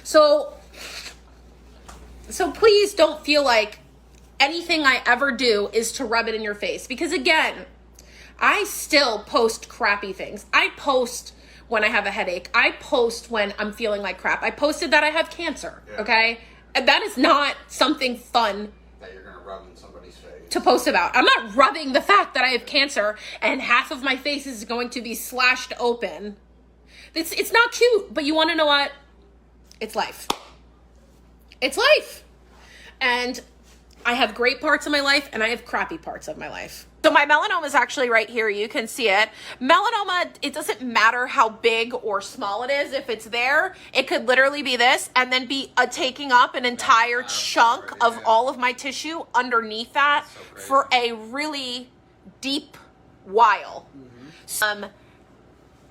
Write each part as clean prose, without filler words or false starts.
So please don't feel like anything I ever do is to rub it in your face. Because again, I still post crappy things. I post when I have a headache. I post when I'm feeling like crap. I posted that I have cancer, okay? And that is not something fun that you're going to rub in somebody's face to post about. I'm not rubbing the fact that I have cancer and half of my face is going to be slashed open. It's not cute, but you want to know what? It's life. It's life. And I have great parts of my life and I have crappy parts of my life. So my melanoma is actually right here. You can see it. Melanoma, it doesn't matter how big or small it is. If it's there, it could literally be this and then be taking up an entire chunk of all of my tissue underneath that for a really deep while.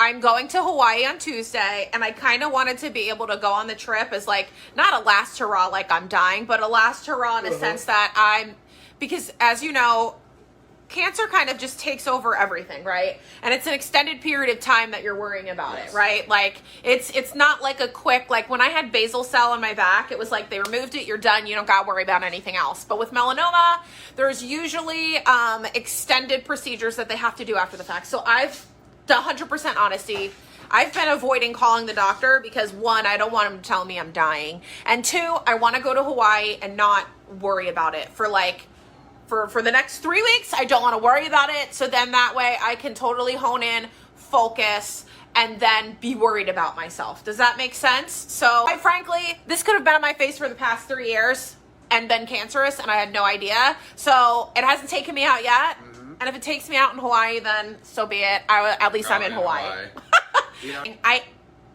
I'm going to Hawaii on Tuesday, and I kind of wanted to be able to go on the trip as like, not a last hurrah like I'm dying, but a last hurrah in a sense that because as you know, cancer kind of just takes over everything, right? And it's an extended period of time that you're worrying about it, right? Like it's not like a quick, like when I had basal cell on my back, it was like they removed it, you're done, you don't got to worry about anything else. But with melanoma, there's usually extended procedures that they have to do after the fact. So the 100% honesty, I've been avoiding calling the doctor because one, I don't want him to tell me I'm dying. And two, I want to go to Hawaii and not worry about it for the next 3 weeks. I don't want to worry about it. So then that way I can totally hone in, focus, and then be worried about myself. Does that make sense? So quite frankly, this could have been on my face for the past 3 years and been cancerous and I had no idea. So it hasn't taken me out yet. And if it takes me out in Hawaii, then so be it. At least I'm in Hawaii. I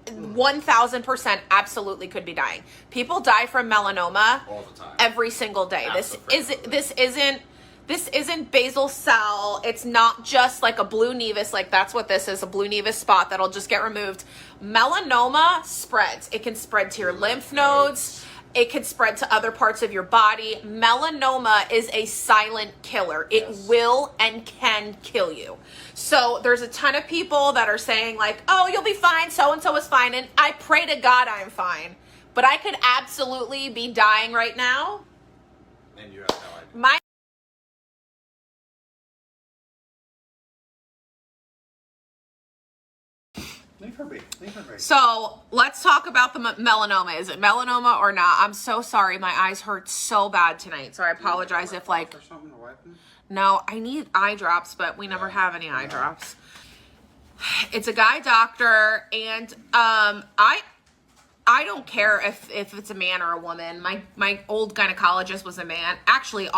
1000% absolutely could be dying. People die from melanoma all the time, every single day. This isn't basal cell. It's not just like a blue nevus. Like that's what this is, a blue nevus spot that'll just get removed. Melanoma spreads. It can spread to your lymph nodes. It can spread to other parts of your body. Melanoma is a silent killer. It will and can kill you. So there's a ton of people that are saying like, oh, you'll be fine. So-and-so is fine. And I pray to God I'm fine. But I could absolutely be dying right now. And you have no idea. Leave her be. So let's talk about the melanoma. Is it melanoma or not? I'm so sorry. My eyes hurt so bad tonight. So I apologize if like, no, I need eye drops, but we never have any eye drops. It's a guy doctor. And I don't care if it's a man or a woman. My old gynecologist was a man. Actually,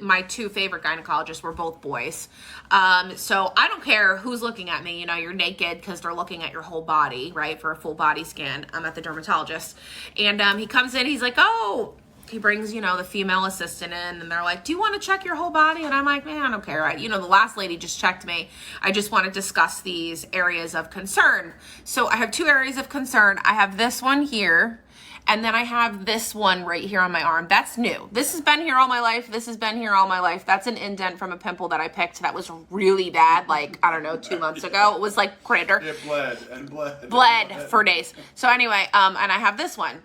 my two favorite gynecologists were both boys. So I don't care who's looking at me. You know, you're naked because they're looking at your whole body, right? For a full body scan. I'm at the dermatologist. And he comes in, he's like, oh, he brings, the female assistant in and they're like, do you want to check your whole body? And I'm like, man, I don't care. The last lady just checked me. I just want to discuss these areas of concern. So I have two areas of concern. I have this one here. And then I have this one right here on my arm. That's new. This has been here all my life. This has been here all my life. That's an indent from a pimple that I picked that was really bad, like, I don't know, 2 months ago. It was like crater. It bled. Bled for days. So anyway, and I have this one.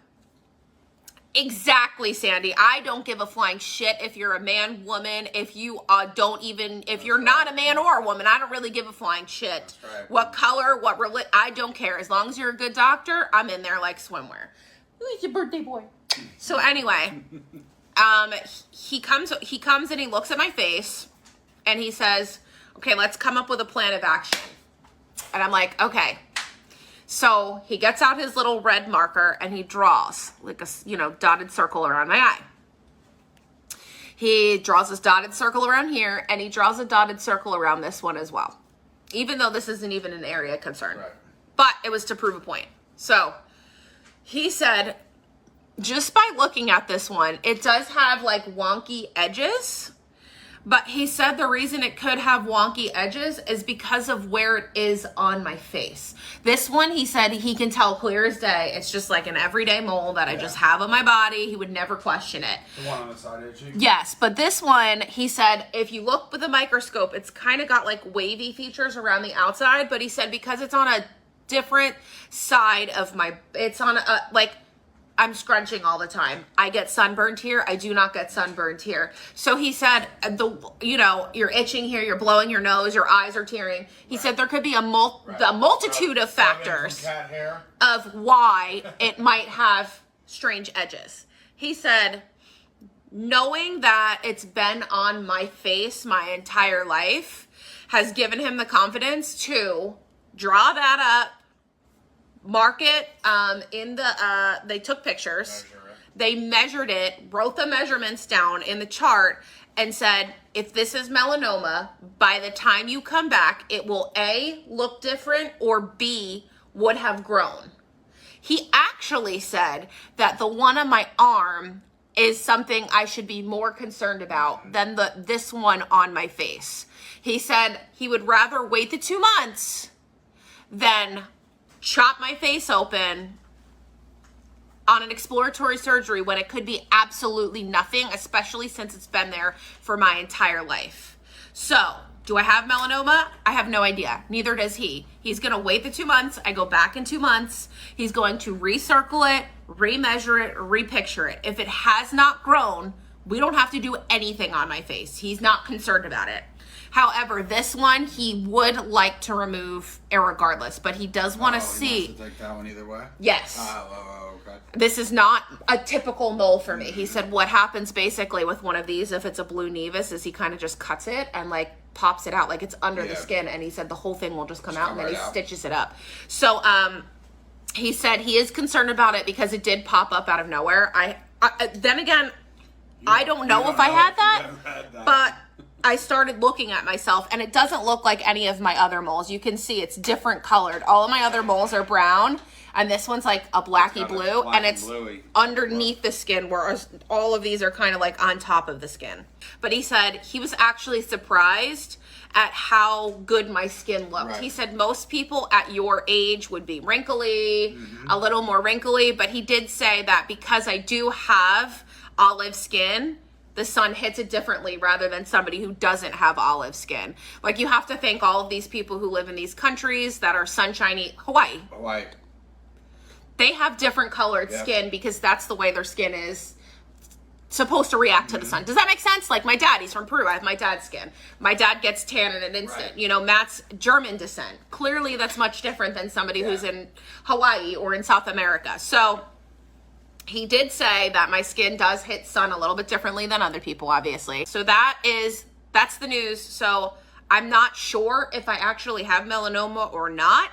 Exactly, Sandy. I don't give a flying shit if you're a man, woman, if you if you're not a man or a woman, I don't really give a flying shit. Right. What color, I don't care. As long as you're a good doctor, I'm in there like swimwear. It's your birthday boy. So anyway, he comes and he looks at my face and he says, okay, let's come up with a plan of action. And I'm like, okay. So he gets out his little red marker and he draws like a, dotted circle around my eye. He draws this dotted circle around here and he draws a dotted circle around this one as well. Even though this isn't even an area of concern. Right. But it was to prove a point. So he said, just by looking at this one, it does have like wonky edges. But he said the reason it could have wonky edges is because of where it is on my face. This one, he said he can tell clear as day. It's just like an everyday mole that I just have on my body. He would never question it. The one on the side of your cheek? Yes, but this one, he said, if you look with a microscope, it's kind of got like wavy features around the outside. But he said because it's on a different side of it's on a, like, I'm scrunching all the time. I get sunburned here. I do not get sunburned here. So he said, you're itching here, you're blowing your nose, your eyes are tearing. He said there could be a multitude of factors of why it might have strange edges. He said, knowing that it's been on my face my entire life has given him the confidence to draw that up, mark it they took pictures, they measured it, wrote the measurements down in the chart, and said, if this is melanoma, by the time you come back, it will A, look different, or B, would have grown. He actually said that the one on my arm is something I should be more concerned about than this one on my face. He said he would rather wait the 2 months than chop my face open on an exploratory surgery when it could be absolutely nothing, especially since it's been there for my entire life. So, do I have melanoma? I have no idea. Neither does he. He's going to wait the 2 months. I go back in 2 months. He's going to recircle it, remeasure it, repicture it. If it has not grown, we don't have to do anything on my face. He's not concerned about it. However, this one he would like to remove irregardless, but he does want to see. He wants to take that one either way? Yes. Okay. This is not a typical mole for me. He said what happens basically with one of these, if it's a blue nevus, is he kind of just cuts it and like pops it out like it's under the skin, and he said the whole thing will just come out and then he stitches it up. So he said he is concerned about it because it did pop up out of nowhere. Then again, I don't know if I had that, but I started looking at myself and it doesn't look like any of my other moles. You can see it's different colored. All of my other moles are brown and this one's like a blacky blue, and it's underneath the skin, whereas all of these are kind of like on top of the skin. But he said he was actually surprised at how good my skin looked. Right. He said most people at your age would be wrinkly, a little more wrinkly, but he did say that because I do have olive skin, the sun hits it differently rather than somebody who doesn't have olive skin. Like, you have to thank all of these people who live in these countries that are sunshiny. Hawaii. They have different colored skin because that's the way their skin is supposed to react to the sun. Does that make sense? Like my dad, he's from Peru. I have my dad's skin. My dad gets tan in an instant. Right. You know, Matt's German descent. Clearly that's much different than somebody who's in Hawaii or in South America. So he did say that my skin does hit sun a little bit differently than other people, obviously. So that's the news. So I'm not sure if I actually have melanoma or not.